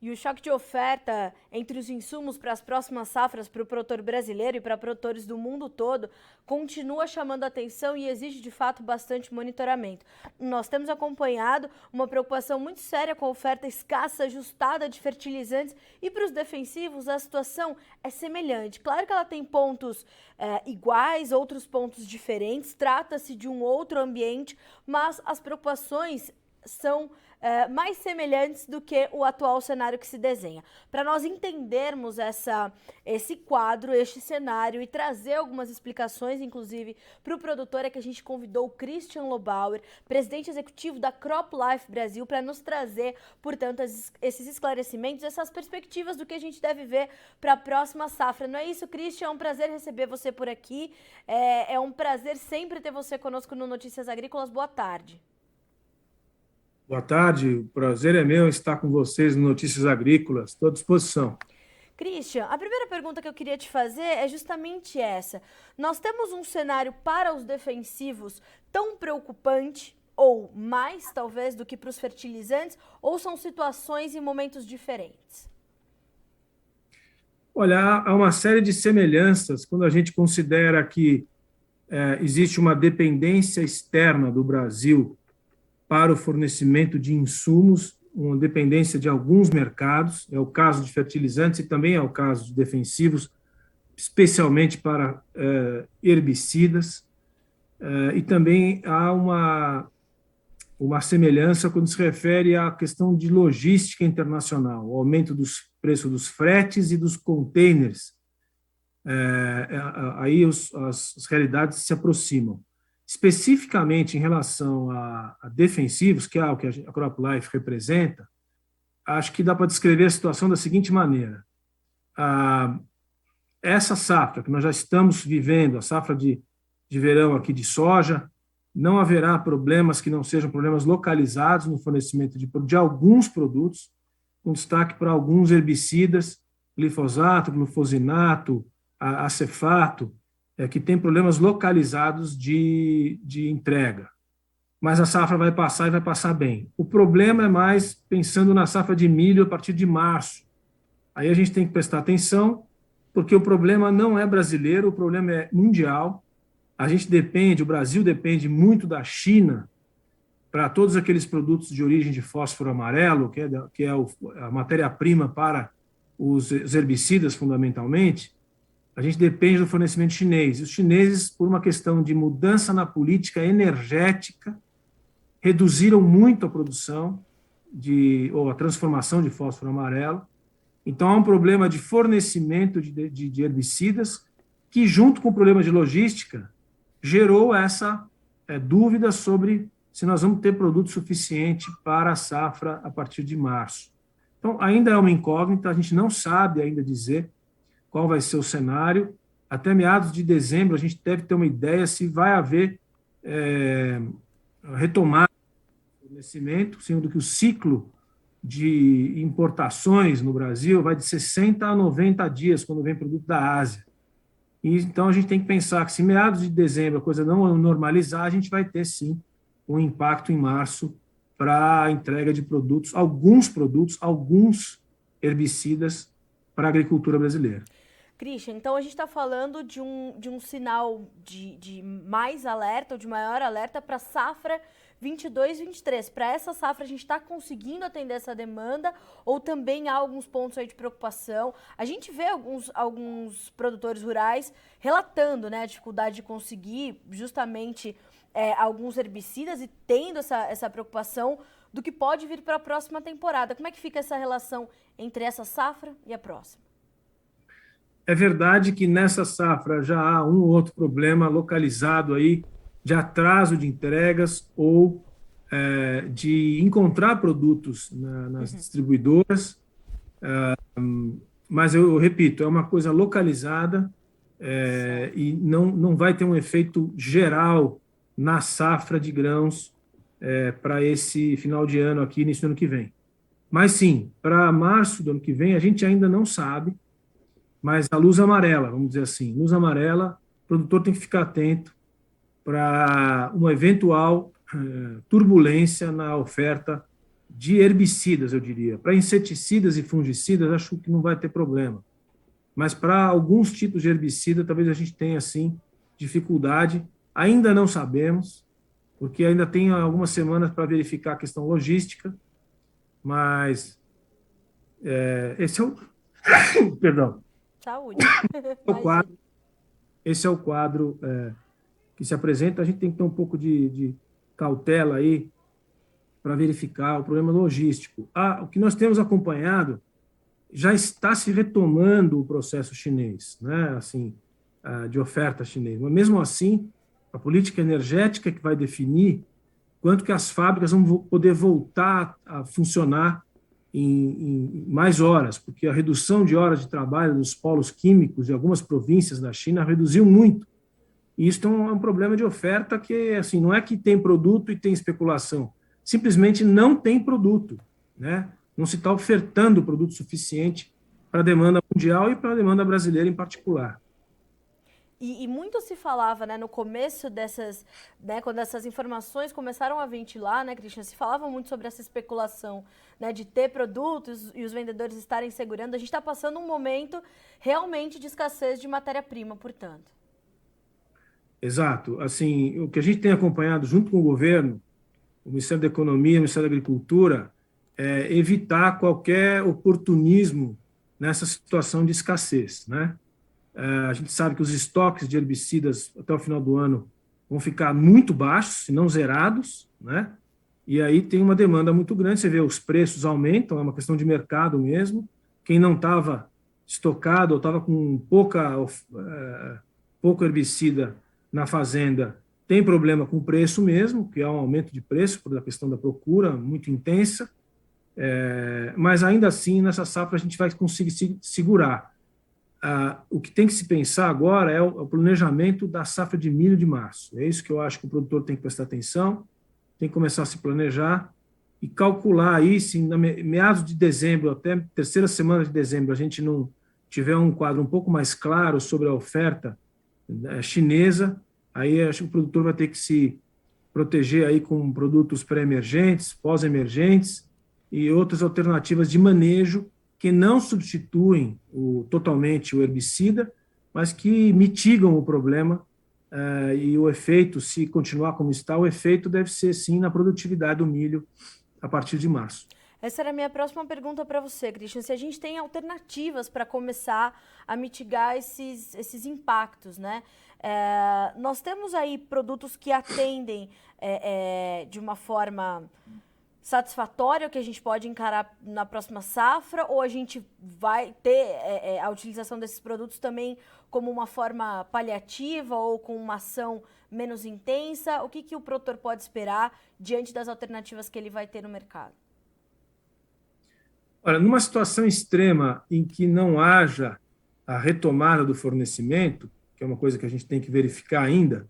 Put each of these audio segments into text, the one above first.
E o choque de oferta entre os insumos para as próximas safras para o produtor brasileiro e para produtores do mundo todo continua chamando a atenção e exige, de fato, bastante monitoramento. Nós temos acompanhado uma preocupação muito séria com a oferta escassa, ajustada de fertilizantes, e para os defensivos a situação é semelhante. Claro que ela tem pontos iguais, outros pontos diferentes, trata-se de um outro ambiente, mas as preocupações são mais semelhantes do que o atual cenário que se desenha. Para nós entendermos esse quadro, este cenário e trazer algumas explicações, inclusive, para o produtor, é que a gente convidou o Christian Lobauer, presidente executivo da CropLife Brasil, para nos trazer, portanto, esses esclarecimentos, essas perspectivas do que a gente deve ver para a próxima safra. Não é isso, Christian? É um prazer receber você por aqui. É um prazer sempre ter você conosco no Notícias Agrícolas. Boa tarde. Boa tarde, o prazer é meu estar com vocês no Notícias Agrícolas, estou à disposição. Christian, a primeira pergunta que eu queria te fazer é justamente essa. Nós temos um cenário para os defensivos tão preocupante, ou mais talvez, do que para os fertilizantes, ou são situações e momentos diferentes? Olha, há uma série de semelhanças quando a gente considera que existe uma dependência externa do Brasil para o fornecimento de insumos, uma dependência de alguns mercados, é o caso de fertilizantes e também é o caso de defensivos, especialmente para herbicidas, e também há uma semelhança quando se refere à questão de logística internacional, o aumento dos preços dos fretes e dos containers. Aí as realidades se aproximam. Especificamente em relação a defensivos, que é o que a CropLife representa, acho que dá para descrever a situação da seguinte maneira. Essa safra que nós já estamos vivendo, a safra de verão aqui de soja, não haverá problemas que não sejam problemas localizados no fornecimento de alguns produtos, com destaque para alguns herbicidas, glifosato, glufosinato, acefato, que tem problemas localizados de entrega. Mas a safra vai passar e vai passar bem. O problema é mais pensando na safra de milho a partir de março. Aí a gente tem que prestar atenção, porque o problema não é brasileiro, o problema é mundial. O Brasil depende muito da China para todos aqueles produtos de origem de fósforo amarelo, que é a matéria-prima para os herbicidas, fundamentalmente. A gente depende do fornecimento chinês. E os chineses, por uma questão de mudança na política energética, reduziram muito a produção ou a transformação de fósforo amarelo. Então, há um problema de fornecimento de herbicidas que, junto com o problema de logística, gerou essa dúvida sobre se nós vamos ter produto suficiente para a safra a partir de março. Então, ainda é uma incógnita, a gente não sabe ainda dizer qual vai ser o cenário. Até meados de dezembro, a gente deve ter uma ideia se vai haver retomada do fornecimento, sendo que o ciclo de importações no Brasil vai de 60 a 90 dias, quando vem produto da Ásia. E, então, a gente tem que pensar que se meados de dezembro a coisa não normalizar, a gente vai ter, sim, um impacto em março para a entrega de produtos, alguns herbicidas para a agricultura brasileira. Christian, então a gente está falando de um sinal de mais alerta, ou de maior alerta para a safra 22-23. Para essa safra, a gente está conseguindo atender essa demanda ou também há alguns pontos aí de preocupação? A gente vê alguns produtores rurais relatando, né, a dificuldade de conseguir justamente alguns herbicidas e tendo essa preocupação do que pode vir para a próxima temporada. Como é que fica essa relação entre essa safra e a próxima? É verdade que nessa safra já há um ou outro problema localizado aí de atraso de entregas ou de encontrar produtos nas distribuidoras, mas eu repito, é uma coisa localizada e não vai ter um efeito geral na safra de grãos para esse final de ano aqui, início do ano que vem. Mas sim, para março do ano que vem, a gente ainda não sabe, mas a luz amarela, vamos dizer assim, luz amarela, o produtor tem que ficar atento para uma eventual turbulência na oferta de herbicidas, eu diria. Para inseticidas e fungicidas, acho que não vai ter problema. Mas para alguns tipos de herbicida, talvez a gente tenha, sim, dificuldade. Ainda não sabemos, porque ainda tem algumas semanas para verificar a questão logística, mas esse é o... Perdão. Saúde. O quadro, esse é o quadro que se apresenta. A gente tem que ter um pouco de cautela aí para verificar o problema logístico. O que nós temos acompanhado, já está se retomando o processo chinês, né? Assim, de oferta chinesa. Mas, mesmo assim, a política energética que vai definir quanto que as fábricas vão poder voltar a funcionar em mais horas, porque a redução de horas de trabalho nos polos químicos de algumas províncias da China reduziu muito. E isso é um problema de oferta que, assim, não é que tem produto e tem especulação, simplesmente não tem produto, né? Não se está ofertando produto suficiente para a demanda mundial e para a demanda brasileira em particular. E muito se falava, né, no começo dessas, né, quando essas informações começaram a ventilar, né, Christian, se falava muito sobre essa especulação, né, de ter produtos e os vendedores estarem segurando. A gente está passando um momento realmente de escassez de matéria-prima, portanto. Exato. Assim, o que a gente tem acompanhado junto com o governo, o Ministério da Economia, o Ministério da Agricultura, é evitar qualquer oportunismo nessa situação de escassez, né? A gente sabe que os estoques de herbicidas até o final do ano vão ficar muito baixos, se não zerados, né? E aí tem uma demanda muito grande, você vê os preços aumentam, é uma questão de mercado mesmo. Quem não estava estocado ou estava com pouco herbicida na fazenda tem problema com o preço mesmo, que é um aumento de preço por a questão da procura muito intensa, mas ainda assim nessa safra a gente vai conseguir segurar. O que tem que se pensar agora é o planejamento da safra de milho de março. É isso que eu acho que o produtor tem que prestar atenção, tem que começar a se planejar e calcular aí, se na meados de dezembro, até terceira semana de dezembro, a gente não tiver um quadro um pouco mais claro sobre a oferta chinesa, aí acho que o produtor vai ter que se proteger aí com produtos pré-emergentes, pós-emergentes e outras alternativas de manejo que não substituem totalmente o herbicida, mas que mitigam o problema e o efeito, se continuar como está, o efeito deve ser, sim, na produtividade do milho a partir de março. Essa era a minha próxima pergunta para você, Christian. Se a gente tem alternativas para começar a mitigar esses impactos, né? Nós temos aí produtos que atendem de uma forma satisfatória que a gente pode encarar na próxima safra, ou a gente vai ter a utilização desses produtos também como uma forma paliativa ou com uma ação menos intensa? O que o produtor pode esperar diante das alternativas que ele vai ter no mercado? Olha, numa situação extrema em que não haja a retomada do fornecimento, que é uma coisa que a gente tem que verificar ainda,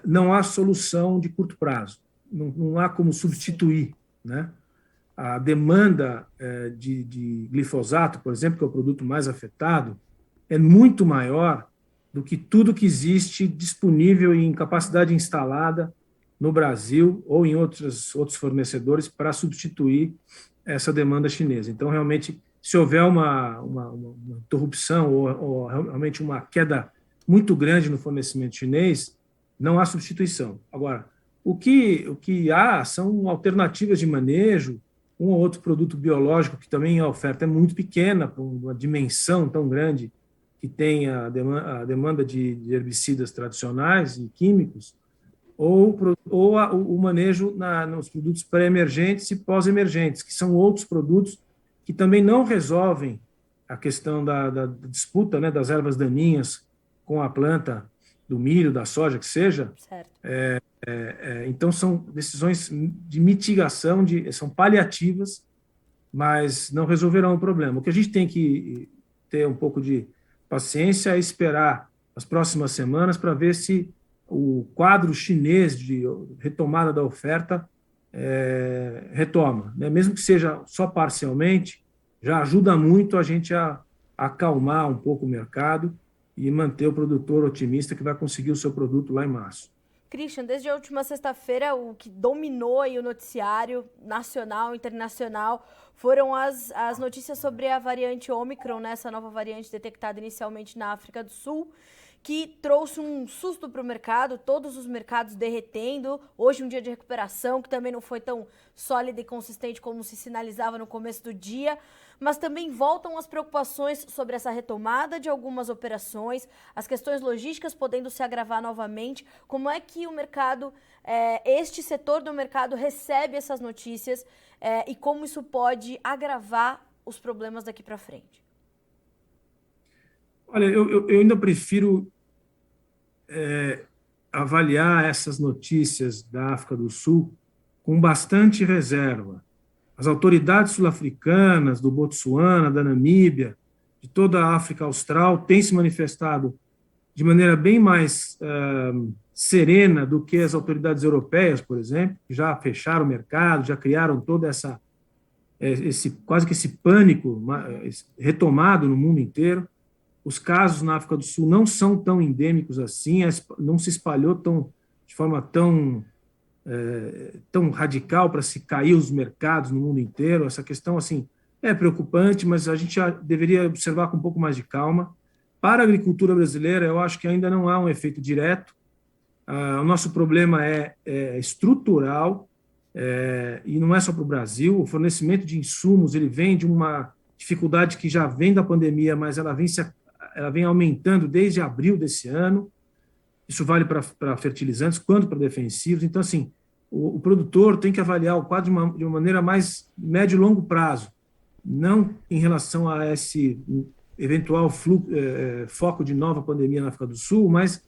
não há solução de curto prazo. Não há como substituir, né? A demanda de glifosato, por exemplo, que é o produto mais afetado, é muito maior do que tudo que existe disponível em capacidade instalada no Brasil ou em outros fornecedores para substituir essa demanda chinesa. Então, realmente, se houver uma interrupção ou realmente uma queda muito grande no fornecimento chinês, não há substituição. Agora, o que há são alternativas de manejo, um ou outro produto biológico que também a oferta é muito pequena, para uma dimensão tão grande que tem a demanda de herbicidas tradicionais e químicos, ou o manejo nos produtos pré-emergentes e pós-emergentes, que são outros produtos que também não resolvem a questão da disputa, né, das ervas daninhas com a planta do milho, da soja, que seja. Certo. Então, são decisões de mitigação, são paliativas, mas não resolverão o problema. O que a gente tem que ter um pouco de paciência é esperar as próximas semanas para ver se o quadro chinês de retomada da oferta retoma, né? Mesmo que seja só parcialmente, já ajuda muito a gente a acalmar um pouco o mercado e manter o produtor otimista que vai conseguir o seu produto lá em março. Christian, desde a última sexta-feira, o que dominou aí o noticiário nacional e internacional foram as notícias sobre a variante Ômicron, né, essa nova variante detectada inicialmente na África do Sul, que trouxe um susto para o mercado, todos os mercados derretendo. Hoje um dia de recuperação, que também não foi tão sólida e consistente como se sinalizava no começo do dia, mas também voltam as preocupações sobre essa retomada de algumas operações, as questões logísticas podendo se agravar novamente. Como é que o mercado, este setor do mercado recebe essas notícias e como isso pode agravar os problemas daqui para frente? Olha, eu ainda prefiro avaliar essas notícias da África do Sul com bastante reserva. As autoridades sul-africanas, do Botsuana, da Namíbia, de toda a África Austral, têm se manifestado de maneira bem mais serena do que as autoridades europeias, por exemplo, que já fecharam o mercado, já criaram toda quase que esse pânico retomado no mundo inteiro. Os casos na África do Sul não são tão endêmicos assim, não se espalhou de forma tão radical para se cair os mercados no mundo inteiro. Essa questão assim é preocupante, mas a gente já deveria observar com um pouco mais de calma. Para a agricultura brasileira, eu acho que ainda não há um efeito direto. O nosso problema é estrutural e não é só para o Brasil. O fornecimento de insumos ele vem de uma dificuldade que já vem da pandemia, mas ela vem aumentando desde abril desse ano. Isso vale para fertilizantes quanto para defensivos. Então, assim, o produtor tem que avaliar o quadro de uma maneira mais médio e longo prazo, não em relação a esse eventual foco de nova pandemia na África do Sul, mas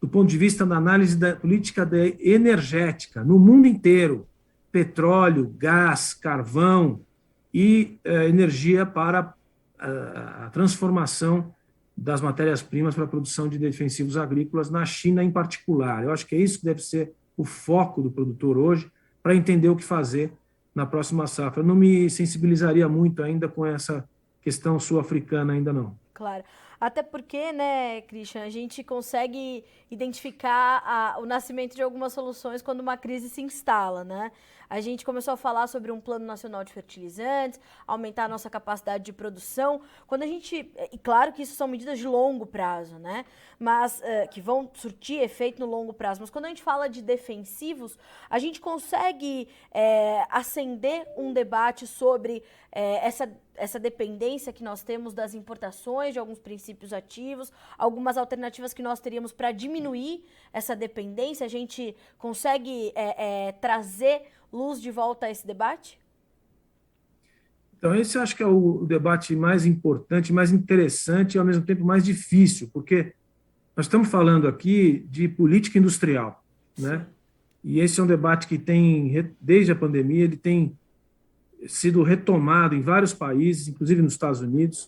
do ponto de vista da análise da política energética no mundo inteiro, petróleo, gás, carvão e energia para a transformação das matérias-primas para a produção de defensivos agrícolas na China em particular. Eu acho que é isso que deve ser o foco do produtor hoje para entender o que fazer na próxima safra. Eu não me sensibilizaria muito ainda com essa questão sul-africana ainda não. Claro. Até porque, né, Christian, a gente consegue identificar o nascimento de algumas soluções quando uma crise se instala, né? A gente começou a falar sobre um plano nacional de fertilizantes, aumentar a nossa capacidade de produção. Quando a gente, e claro que isso são medidas de longo prazo, né? Mas que vão surtir efeito no longo prazo. Mas quando a gente fala de defensivos, a gente consegue acender um debate sobre essa dependência que nós temos das importações de alguns princípios ativos, algumas alternativas que nós teríamos para diminuir essa dependência. A gente consegue trazer luz de volta a esse debate? Então, esse eu acho que é o debate mais importante, mais interessante e, ao mesmo tempo, mais difícil, porque nós estamos falando aqui de política industrial, né? E esse é um debate que tem, desde a pandemia, ele tem sido retomado em vários países, inclusive nos Estados Unidos,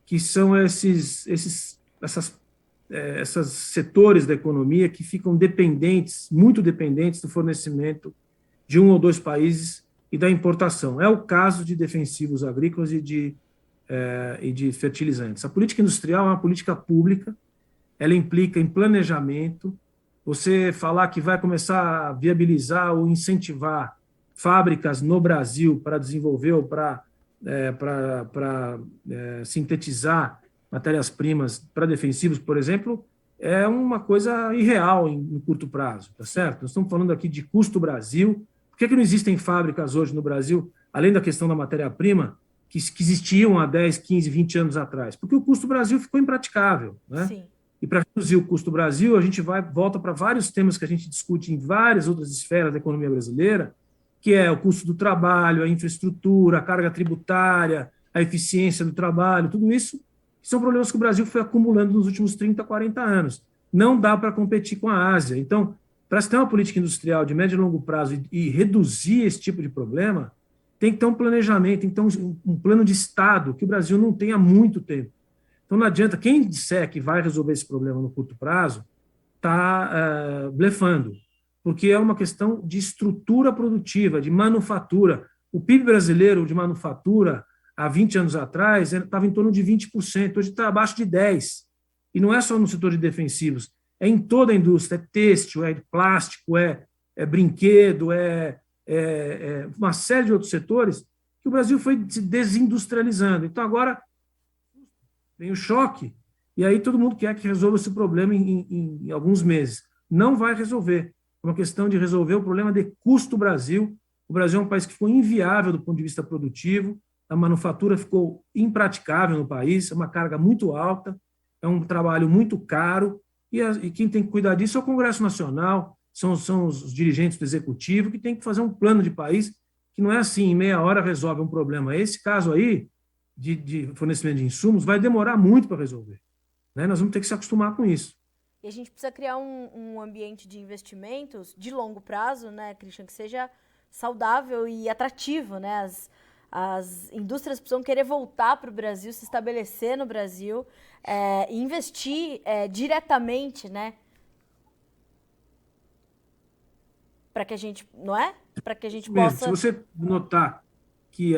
que são esses setores da economia que ficam dependentes, muito dependentes do fornecimento de um ou dois países e da importação. É o caso de defensivos agrícolas e de fertilizantes. A política industrial é uma política pública, ela implica em planejamento. Você falar que vai começar a viabilizar ou incentivar fábricas no Brasil para desenvolver ou para sintetizar matérias-primas para defensivos, por exemplo, é uma coisa irreal no curto prazo, tá certo? Nós estamos falando aqui de custo Brasil. Por que não existem fábricas hoje no Brasil, além da questão da matéria-prima, que existiam há 10, 15, 20 anos atrás? Porque o custo Brasil ficou impraticável, né? Sim. E para reduzir o custo Brasil, a gente volta para vários temas que a gente discute em várias outras esferas da economia brasileira, que é o custo do trabalho, a infraestrutura, a carga tributária, a eficiência do trabalho, tudo isso são problemas que o Brasil foi acumulando nos últimos 30, 40 anos. Não dá para competir com a Ásia. Então, para se ter uma política industrial de médio e longo prazo e reduzir esse tipo de problema, tem que ter um planejamento, tem que ter um plano de Estado que o Brasil não tem há muito tempo. Então, não adianta, quem disser que vai resolver esse problema no curto prazo, está blefando, porque é uma questão de estrutura produtiva, de manufatura. O PIB brasileiro de manufatura, há 20 anos atrás, estava em torno de 20%, hoje está abaixo de 10%. E não é só no setor de defensivos, é em toda a indústria, é têxtil, é plástico, é brinquedo, uma série de outros setores que o Brasil foi se desindustrializando. Então, agora vem o choque, e aí todo mundo quer que resolva esse problema em alguns meses. Não vai resolver. É uma questão de resolver o problema de custo do Brasil. O Brasil é um país que ficou inviável do ponto de vista produtivo, a manufatura ficou impraticável no país, é uma carga muito alta, é um trabalho muito caro, e quem tem que cuidar disso é o Congresso Nacional, são os dirigentes do Executivo, que tem que fazer um plano de país, que não é assim, em meia hora resolve um problema. Esse caso aí, de fornecimento de insumos, vai demorar muito para resolver. Né? Nós vamos ter que se acostumar com isso. E a gente precisa criar um ambiente de investimentos de longo prazo, né, Christian, que seja saudável e atrativo, né? As indústrias precisam querer voltar para o Brasil, se estabelecer no Brasil, e investir diretamente, né? Para que a gente, não é? Para que a gente possa... Se você notar que,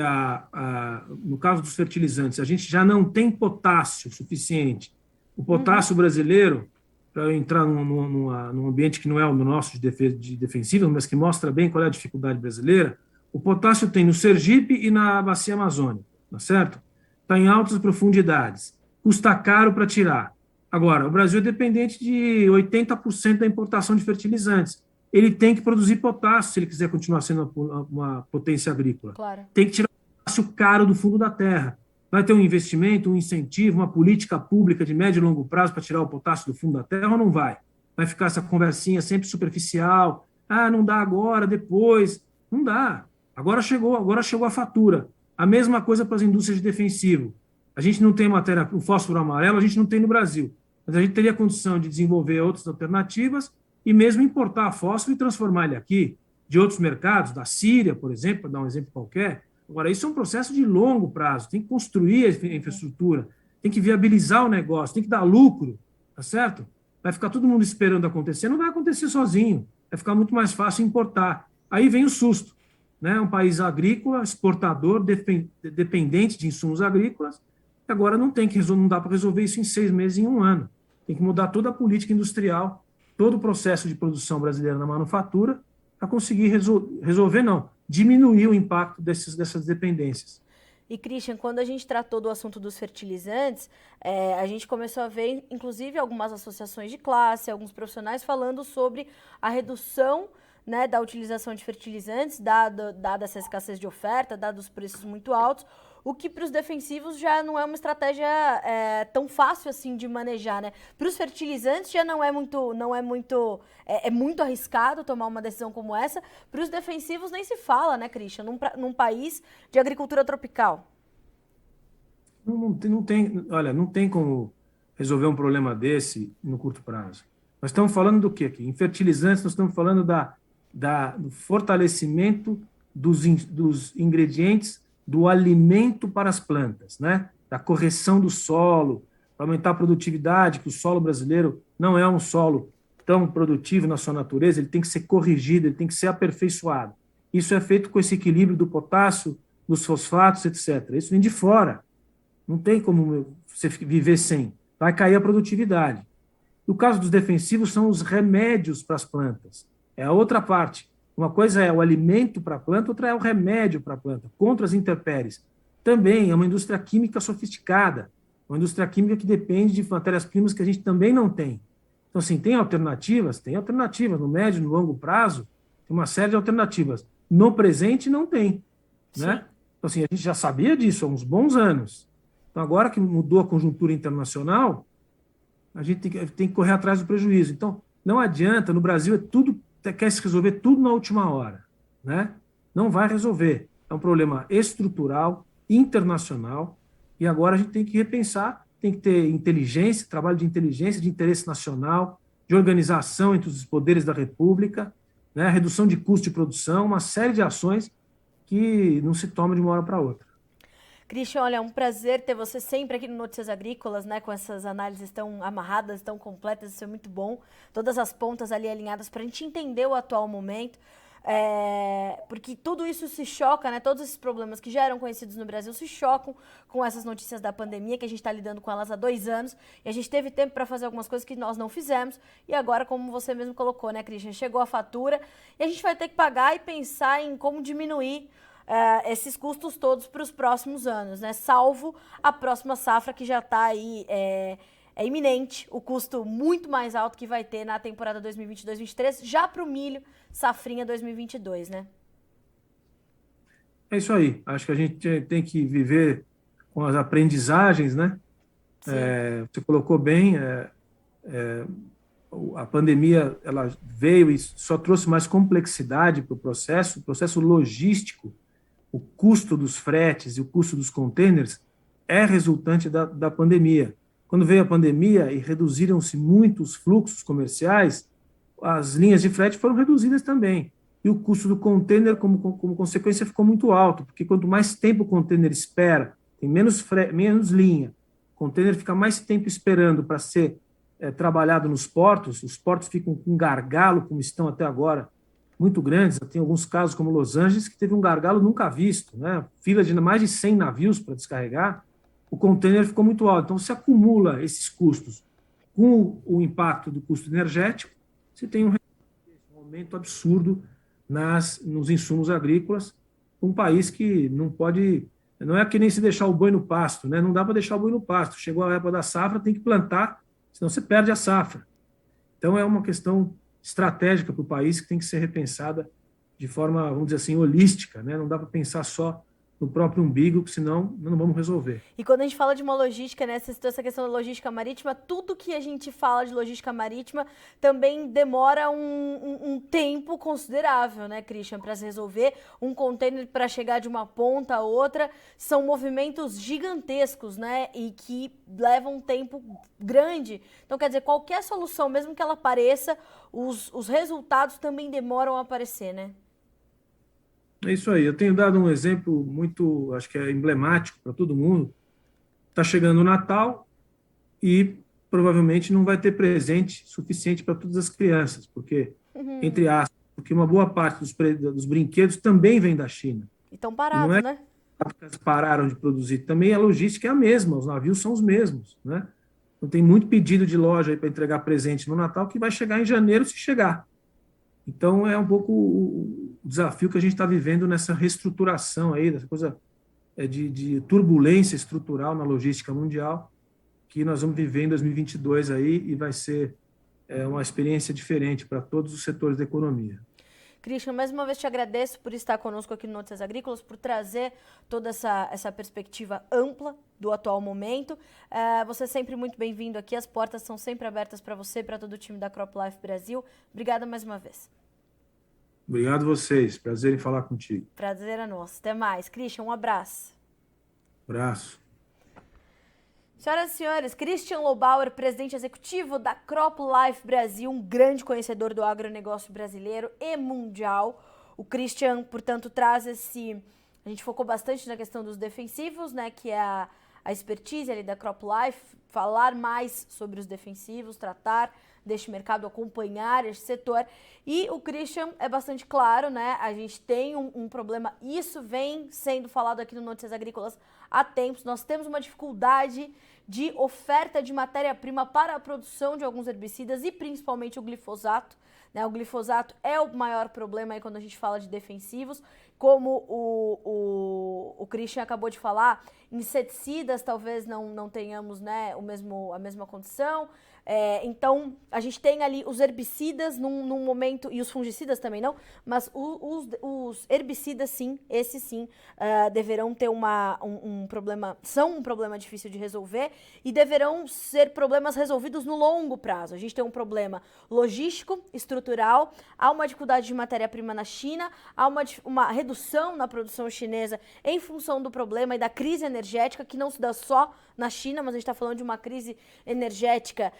no caso dos fertilizantes, a gente já não tem potássio suficiente, o potássio brasileiro, para eu entrar num ambiente que não é o nosso de defensivo, mas que mostra bem qual é a dificuldade brasileira, o potássio tem no Sergipe e na bacia amazônica, tá certo? Está em altas profundidades, custa caro para tirar. Agora, o Brasil é dependente de 80% da importação de fertilizantes. Ele tem que produzir potássio se ele quiser continuar sendo uma potência agrícola. Claro. Tem que tirar o potássio caro do fundo da terra. Vai ter um investimento, um incentivo, uma política pública de médio e longo prazo para tirar o potássio do fundo da terra ou não vai? Vai ficar essa conversinha sempre superficial. Ah, não dá agora, depois. Não dá. Agora chegou a fatura. A mesma coisa para as indústrias de defensivo. A gente não tem matéria, o fósforo amarelo a gente não tem no Brasil. Mas a gente teria condição de desenvolver outras alternativas e mesmo importar fósforo e transformar ele aqui, de outros mercados, da Síria, por exemplo, para dar um exemplo qualquer. Agora, isso é um processo de longo prazo, tem que construir a infraestrutura, tem que viabilizar o negócio, tem que dar lucro, tá certo? Vai ficar todo mundo esperando acontecer, não vai acontecer sozinho, vai ficar muito mais fácil importar. Aí vem o susto, né? Um país agrícola, exportador, dependente de insumos agrícolas, e agora não dá para resolver isso em 6 meses, em 1 ano. Tem que mudar toda a política industrial, todo o processo de produção brasileira na manufatura, para conseguir diminuir o impacto dessas dependências. E, Christian, quando a gente tratou do assunto dos fertilizantes, a gente começou a ver, inclusive, algumas associações de classe, alguns profissionais falando sobre a redução, né, da utilização de fertilizantes, dada essa escassez de oferta, dados os preços muito altos, o que para os defensivos já não é uma estratégia tão fácil assim de manejar, né? Para os fertilizantes já é muito arriscado tomar uma decisão como essa. Para os defensivos nem se fala, né, Christian? Num país de agricultura tropical. Não tem como resolver um problema desse no curto prazo. Nós estamos falando do quê aqui? Em fertilizantes, nós estamos falando do fortalecimento dos ingredientes do alimento para as plantas, né? Da correção do solo, para aumentar a produtividade, que o solo brasileiro não é um solo tão produtivo na sua natureza, ele tem que ser corrigido, ele tem que ser aperfeiçoado. Isso é feito com esse equilíbrio do potássio, dos fosfatos, etc. Isso vem de fora. Não tem como você viver sem. Vai cair a produtividade. No caso dos defensivos, são os remédios para as plantas. É a outra parte. Uma coisa é o alimento para a planta, outra é o remédio para a planta, contra as intempéries. Também é uma indústria química sofisticada, uma indústria química que depende de matérias-primas que a gente também não tem. Então, assim, tem alternativas? Tem alternativas. No médio e no longo prazo, tem uma série de alternativas. No presente, não tem. Né? Então, assim, a gente já sabia disso há uns bons anos. Então, agora que mudou a conjuntura internacional, a gente tem que correr atrás do prejuízo. Então, não adianta, no Brasil quer se resolver tudo na última hora, né? Não vai resolver. É um problema estrutural, internacional, e agora a gente tem que repensar, tem que ter inteligência, trabalho de inteligência, de interesse nacional, de organização entre os poderes da República, né? Redução de custo de produção, uma série de ações que não se toma de uma hora para outra. Christian, olha, é um prazer ter você sempre aqui no Notícias Agrícolas, né, com essas análises tão amarradas, tão completas, isso é muito bom. Todas as pontas ali alinhadas para a gente entender o atual momento. porque tudo isso se choca, né? Todos esses problemas que já eram conhecidos no Brasil se chocam com essas notícias da pandemia, que a gente está lidando com elas há 2 anos, e a gente teve tempo para fazer algumas coisas que nós não fizemos, e agora, como você mesmo colocou, né, Christian, chegou a fatura, e a gente vai ter que pagar e pensar em como diminuir esses custos todos para os próximos anos, né? Salvo a próxima safra que já está aí iminente, o custo muito mais alto que vai ter na temporada 2022-23, já para o milho safrinha 2022, né? É isso aí. Acho que a gente tem que viver com as aprendizagens, né? Você colocou bem, a pandemia ela veio e só trouxe mais complexidade para o processo logístico. O custo dos fretes e o custo dos containers é resultante da pandemia. Quando veio a pandemia e reduziram-se muito os fluxos comerciais, as linhas de frete foram reduzidas também. E o custo do container, como consequência, ficou muito alto, porque quanto mais tempo o container espera, tem menos linha, o container fica mais tempo esperando para ser trabalhado nos portos, os portos ficam com um gargalo, como estão até agora, muito grandes. Tem alguns casos, como Los Angeles, que teve um gargalo nunca visto, né? Fila de mais de 100 navios para descarregar, o container ficou muito alto. Então, se acumula esses custos com o impacto do custo energético, você tem um aumento absurdo nos insumos agrícolas, um país que não pode... Não é que nem se deixar o boi no pasto, né? Não dá para deixar o boi no pasto. Chegou a época da safra, tem que plantar, senão você perde a safra. Então, é uma questão estratégica para o país que tem que ser repensada de forma, vamos dizer assim, holística, né? Não dá para pensar só no próprio umbigo, senão não vamos resolver. E quando a gente fala de uma logística, né, você citou essa questão da logística marítima, tudo que a gente fala de logística marítima também demora um tempo considerável, né, Christian, para se resolver. Um container para chegar de uma ponta a outra são movimentos gigantescos, né, e que levam um tempo grande. Então, quer dizer, qualquer solução, mesmo que ela apareça, os resultados também demoram a aparecer, né? É isso aí. Eu tenho dado um exemplo muito, acho que é emblemático para todo mundo. Está chegando o Natal e provavelmente não vai ter presente suficiente para todas as crianças, porque, entre aspas, porque uma boa parte dos brinquedos também vem da China. E estão parados, né? Eles pararam de produzir. Também a logística é a mesma, os navios são os mesmos, né? Então tem muito pedido de loja aí para entregar presente no Natal que vai chegar em janeiro, se chegar. Então, é um pouco o desafio que a gente está vivendo nessa reestruturação aí, dessa coisa de turbulência estrutural na logística mundial, que nós vamos viver em 2022 aí, e vai ser uma experiência diferente para todos os setores da economia. Christian, mais uma vez te agradeço por estar conosco aqui no Notícias Agrícolas, por trazer toda essa perspectiva ampla do atual momento. Você é sempre muito bem-vindo aqui, as portas são sempre abertas para você e para todo o time da CropLife Brasil. Obrigada mais uma vez. Obrigado a vocês, prazer em falar contigo. Prazer é nosso. Até mais. Christian, um abraço. Abraço. Senhoras e senhores, Christian Lobauer, presidente executivo da CropLife Brasil, um grande conhecedor do agronegócio brasileiro e mundial. O Christian, portanto, traz a gente focou bastante na questão dos defensivos, né, que é a expertise ali da CropLife, falar mais sobre os defensivos, tratar deste mercado, acompanhar este setor. E o Christian é bastante claro, né? A gente tem um problema, isso vem sendo falado aqui no Notícias Agrícolas há tempos. Nós temos uma dificuldade de oferta de matéria-prima para a produção de alguns herbicidas e principalmente o glifosato. Né? O glifosato é o maior problema aí quando a gente fala de defensivos. Como o Christian acabou de falar, inseticidas talvez não tenhamos, né, a mesma condição. Então, a gente tem ali os herbicidas num momento, e os fungicidas também não, mas os herbicidas sim, esses sim, deverão ter um problema, são um problema difícil de resolver e deverão ser problemas resolvidos no longo prazo. A gente tem um problema logístico, estrutural, há uma dificuldade de matéria-prima na China, há uma redução na produção chinesa em função do problema e da crise energética, que não se dá só na China, mas a gente está falando de uma crise energética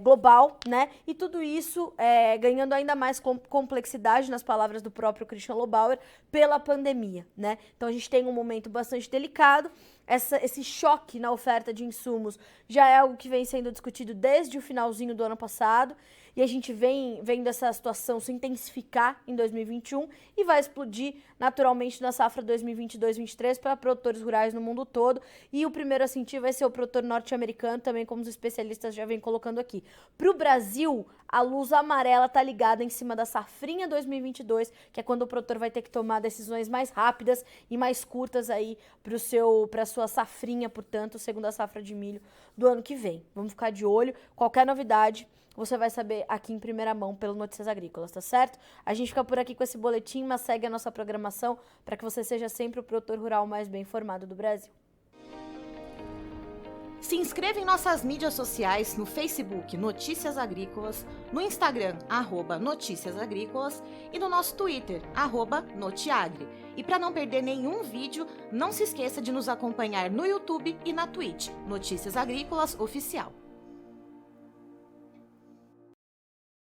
global, né? E tudo isso ganhando ainda mais complexidade, nas palavras do próprio Christian Lobauer, pela pandemia, né? Então a gente tem um momento bastante delicado esse choque na oferta de insumos já é algo que vem sendo discutido desde o finalzinho do ano passado, e a gente vem vendo essa situação se intensificar em 2021 e vai explodir naturalmente na safra 2022-23 para produtores rurais no mundo todo. E o primeiro a sentir vai ser o produtor norte-americano, também como os especialistas já vêm colocando aqui. Para o Brasil, a luz amarela está ligada em cima da safrinha 2022, que é quando o produtor vai ter que tomar decisões mais rápidas e mais curtas aí para a sua safrinha, portanto, segunda safra de milho do ano que vem. Vamos ficar de olho. Qualquer novidade você vai saber aqui em primeira mão pelo Notícias Agrícolas, tá certo? A gente fica por aqui com esse boletim, mas segue a nossa programação para que você seja sempre o produtor rural mais bem informado do Brasil. Se inscreva em nossas mídias sociais no Facebook Notícias Agrícolas, no Instagram @Notícias Agrícolas e no nosso Twitter @Notiagre. E para não perder nenhum vídeo, não se esqueça de nos acompanhar no YouTube e na Twitch, Notícias Agrícolas Oficial.